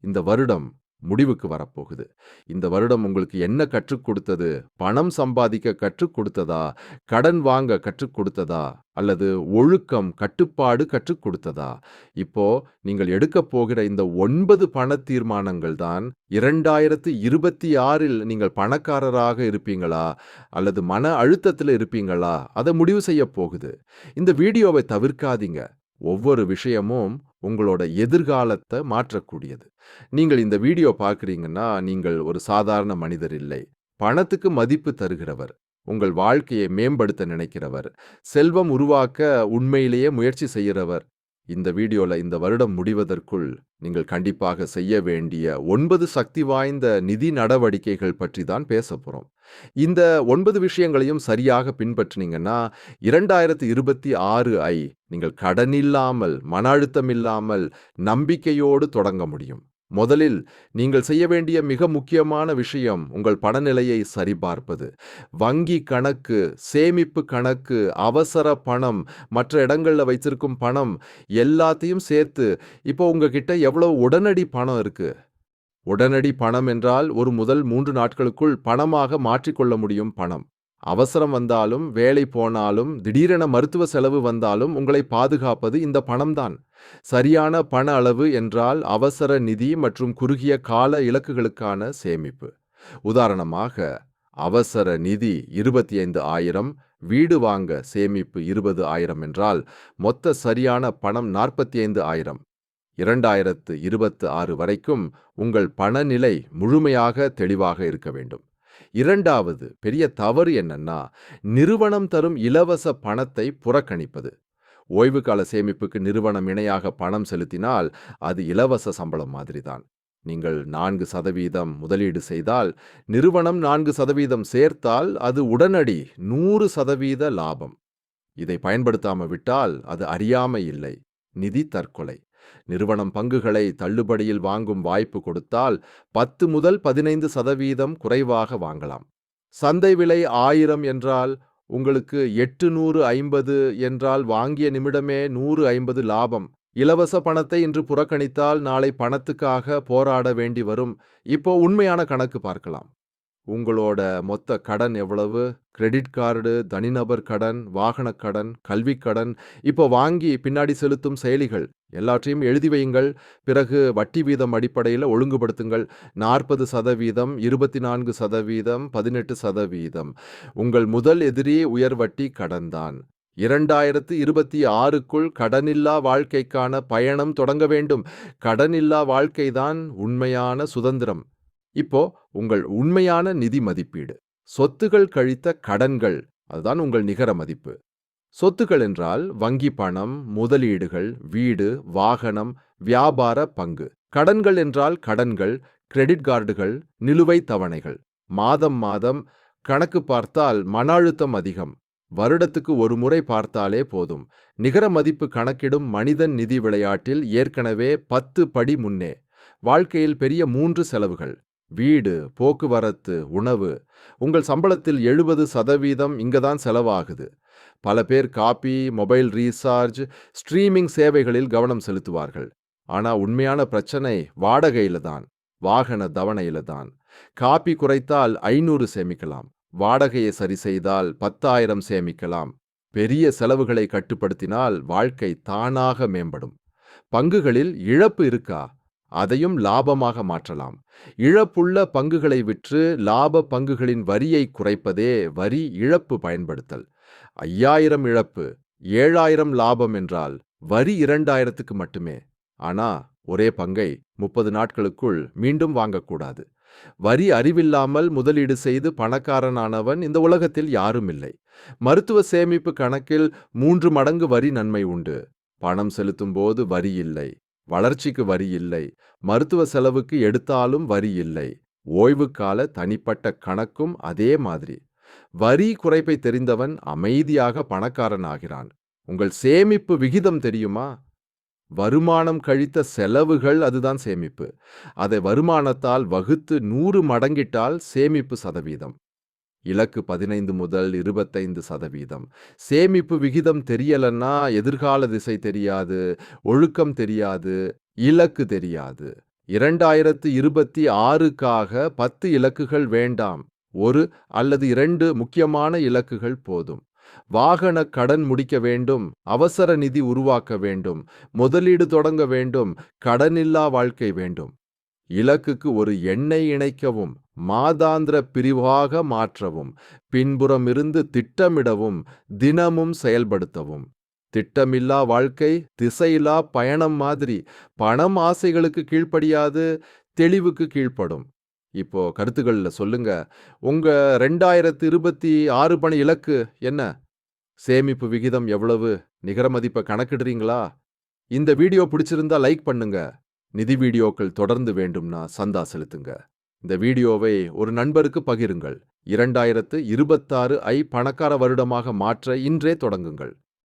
இந்த வருடம் முடிவுக்கு வரப்போகுது. இந்த வருடம் உங்களுக்கு என்ன கற்றுக் கொடுத்தது? பணம் சம்பாதிக்க கற்றுக் கொடுத்ததா? கடன் வாங்க கற்றுக் கொடுத்ததா? அல்லது ஒழுக்கம், கட்டுப்பாடு கற்றுக் கொடுத்ததா? இப்போ நீங்கள் எடுக்கப் போகிற இந்த 9 பண தீர்மானங்கள் தான் 2026இல் நீங்கள் பணக்காரராக இருப்பீங்களா? அல்லது மன அழுத்தத்தில இருப்பீங்களா? அத முடிவு செய்யப் போகுது. இந்த வீடியோவை தவிர்க்காதீங்க. ஒவ்வொரு விஷயமும் உங்களோட எதிர்காலத்த மாற்றக்கூடியது. நீங்கள் இந்த வீடியோ பார்க்கிறீங்கன்னா, நீங்கள் ஒரு சாதாரண மனிதர் இல்லை. பணத்துக்கு மதிப்பு தருகிறவர். உங்கள் வாழ்க்கையை மேம்படுத்த நினைக்கிறவர். செல்வம் உருவாக்க உண்மையிலேயே முயற்சி செய்கிறவர். இந்த வீடியோல இந்த வருடம் முடிவதற்குள் நீங்கள் கண்டிப்பாக செய்ய வேண்டிய 9 சக்தி வாய்ந்த நிதி நடவடிக்கைகள் பற்றி தான் பேசப் போறோம். இந்த 9 விஷயங்களையும் சரியாக பின்பற்றினீங்கன்னா, 2026 நீங்கள் கடனில்லாமல், மன அழுத்தம் இல்லாமல், நம்பிக்கையோடு தொடங்க முடியும். முதலில் நீங்கள் செய்ய வேண்டிய மிக முக்கியமான விஷயம் உங்கள் பணநிலையை சரிபார்ப்பது. வங்கி கணக்கு, சேமிப்பு கணக்கு, அவசர பணம், மற்ற இடங்கள்ல வைத்திருக்கும் பணம் எல்லாத்தையும் சேர்த்து இப்போ உங்ககிட்ட எவ்வளவு உடனடி பணம் இருக்கு? உடனடி பணம் என்றால் ஒரு முதல் 3 நாட்களுக்குள் பணமாக மாற்றிக்கொள்ள முடியும் பணம். அவசரம் வந்தாலும், வேலை போனாலும், திடீரென மருத்துவ செலவு வந்தாலும் உங்களை பாதுகாப்பது இந்த பணம்தான். சரியான பண அளவு என்றால் அவசர நிதி மற்றும் குறுகிய கால இலக்குகளுக்கான சேமிப்பு. உதாரணமாக, அவசர நிதி 25,000, வீடு வாங்க சேமிப்பு 20,000 என்றால் மொத்த சரியான பணம் 45,000. 2026 வரைக்கும் உங்கள் பணநிலை முழுமையாக தெளிவாக இருக்க வேண்டும். இரண்டாவது பெரிய தவறு என்னன்னா, நிறுவனம் தரும் இலவச பணத்தை புறக்கணிப்பது. ஓய்வு கால சேமிப்புக்கு நிறுவனம் இணையாக பணம் செலுத்தினால் அது இலவச சம்பளம் மாதிரிதான். நீங்கள் 4% முதலீடு செய்தால், நிறுவனம் 4% சேர்த்தால் அது உடனடி 100% லாபம். இதை பயன்படுத்தாம விட்டால் அது அறியாமை இல்லை, நிதி தற்கொலை. நிறுவனம் பங்குகளை தள்ளுபடியில் வாங்கும் வாய்ப்பு கொடுத்தால் 10 முதல் 15% குறைவாக வாங்கலாம். சந்தை விலை 1000 என்றால் உங்களுக்கு 850 என்றால் வாங்கிய நிமிடமே 150 லாபம். இலவச பணத்தை இன்று புறக்கணித்தால் நாளை பணத்துக்காக போராட வேண்டி வரும். இப்போ உண்மையான கணக்கு பார்க்கலாம். உங்களோட மொத்த கடன் எவ்வளவு? கிரெடிட் கார்டு, தனிநபர் கடன், வாகனக் கடன், கல்விக் கடன், இப்போ வாங்கி பின்னாடி செலுத்தும் செயலிகள் எல்லாற்றையும் எழுதி வையுங்கள். பிறகு வட்டி வீதம் அடிப்படையில் ஒழுங்குபடுத்துங்கள். 40%, 24%, 18%. உங்கள் முதல் எதிரி உயர் வட்டி கடன்தான். 2026க்குள் கடனில்லா வாழ்க்கைக்கான பயணம் தொடங்க வேண்டும். கடனில்லா வாழ்க்கைதான் உண்மையான சுதந்திரம். இப்போ உங்கள் உண்மையான நிதி மதிப்பீடு. சொத்துகள் கழித்த கடன்கள், அதுதான் உங்கள் நிகர மதிப்பு. சொத்துக்கள் என்றால் வங்கி பணம், முதலீடுகள், வீடு, வாகனம், வியாபார பங்கு. கடன்கள் என்றால் கடன்கள், கிரெடிட் கார்டுகள், நிலுவைத் தவணைகள். மாதம் மாதம் கணக்கு பார்த்தால் மன அழுத்தம் அதிகம். வருடத்துக்கு ஒரு முறை பார்த்தாலே போதும். நிகர மதிப்பு கணக்கிடும் மனிதன் நிதி விளையாட்டில் ஏற்கனவே 10 படி முன்னே. வாழ்க்கையில் பெரிய 3 செலவுகள்: வீடு, போக்குவரத்து, உணவு. உங்கள் சம்பளத்தில் 70% இங்கதான் செலவாகுது. பல பேர் காபி, மொபைல் ரீசார்ஜ், ஸ்ட்ரீமிங் சேவைகளில் கவனம் செலுத்துவார்கள். ஆனா உண்மையான பிரச்சனை வாடகையில தான், வாகன தவணையில தான். காபி குறைத்தால் 500 சேமிக்கலாம். வாடகையை சரி செய்தால் 10,000 சேமிக்கலாம். பெரிய செலவுகளை கட்டுப்படுத்தினால் வாழ்க்கை தானாக மேம்படும். பங்குகளில் இழப்பு இருக்கா? அதையும் லாபமாக மாற்றலாம். இழப்புள்ள பங்குகளை விற்று லாப பங்குகளின் வரியை குறைப்பதே வரி இழப்பு பயன்படுத்தல். 5,000 இழப்பு, 7,000 லாபம் என்றால் வரி 2,000க்கு மட்டுமே. ஆனா ஒரே பங்கை 30 நாட்களுக்குள் மீண்டும் வாங்கக்கூடாது. வரி அறிவில்லாமல் முதலீடு செய்து பணக்காரனானவன் இந்த உலகத்தில் யாரும் இல்லை. மருத்துவ சேமிப்பு கணக்கில் 3 மடங்கு வரி நன்மை உண்டு. பணம் செலுத்தும் போது வரி இல்லை, வளர்ச்சிக்கு வரி இல்லை, மருத்துவ செலவுக்கு எடுத்தாலும் வரி இல்லை. ஓய்வுக்கால தனிப்பட்ட கணக்கும் அதே மாதிரி. வரி குறைப்பை தெரிந்தவன் அமைதியாக பணக்காரன் ஆகிறான். உங்கள் சேமிப்பு விகிதம் தெரியுமா? வருமானம் கழித்த செலவுகள், அதுதான் சேமிப்பு. அதை வருமானத்தால் வகுத்து 100 மடங்கிட்டால் சேமிப்பு சதவீதம். இலக்கு 15 முதல் 25%. சேமிப்பு விகிதம் தெரியலன்னா எதிர்கால திசை தெரியாது, ஒழுக்கம் தெரியாது, இலக்கு தெரியாது. 2026க்காக 10 இலக்குகள் வேண்டாம். 1 அல்லது 2 முக்கியமான இலக்குகள் போதும். வாகன கடன் முடிக்க வேண்டும், அவசர நிதி உருவாக்க வேண்டும், முதலீடு தொடங்க வேண்டும், கடனில்லா வாழ்க்கை வேண்டும். இலக்குக்கு ஒரு எண்ணை இணைக்கவும், மாதாந்திர பிரிவாக மாற்றவும், பின்புறமிருந்து திட்டமிடவும், தினமும் செயல்படுத்தவும். திட்டமில்லா வாழ்க்கை திசையில்லா பயணம் மாதிரி. பணம் ஆசைகளுக்கு கீழ்ப்படியாது, தெளிவுக்கு கீழ்ப்படும். இப்போ கருத்துக்கள்ல சொல்லுங்க. உங்க 2026 பணி இலக்கு என்ன? சேமிப்பு விகிதம் எவ்வளவு? நிகர மதிப்பை கணக்கிடுறீங்களா? இந்த வீடியோ பிடிச்சிருந்தா லைக் பண்ணுங்க. நிதி வீடியோக்கள் தொடர்ந்து வேண்டும்னா சந்தா செலுத்துங்க. இந்த வீடியோவை ஒரு நண்பருக்கு பகிருங்கள். 2026 பணக்கார வருடமாக மாற்ற இன்றே தொடங்குங்கள்.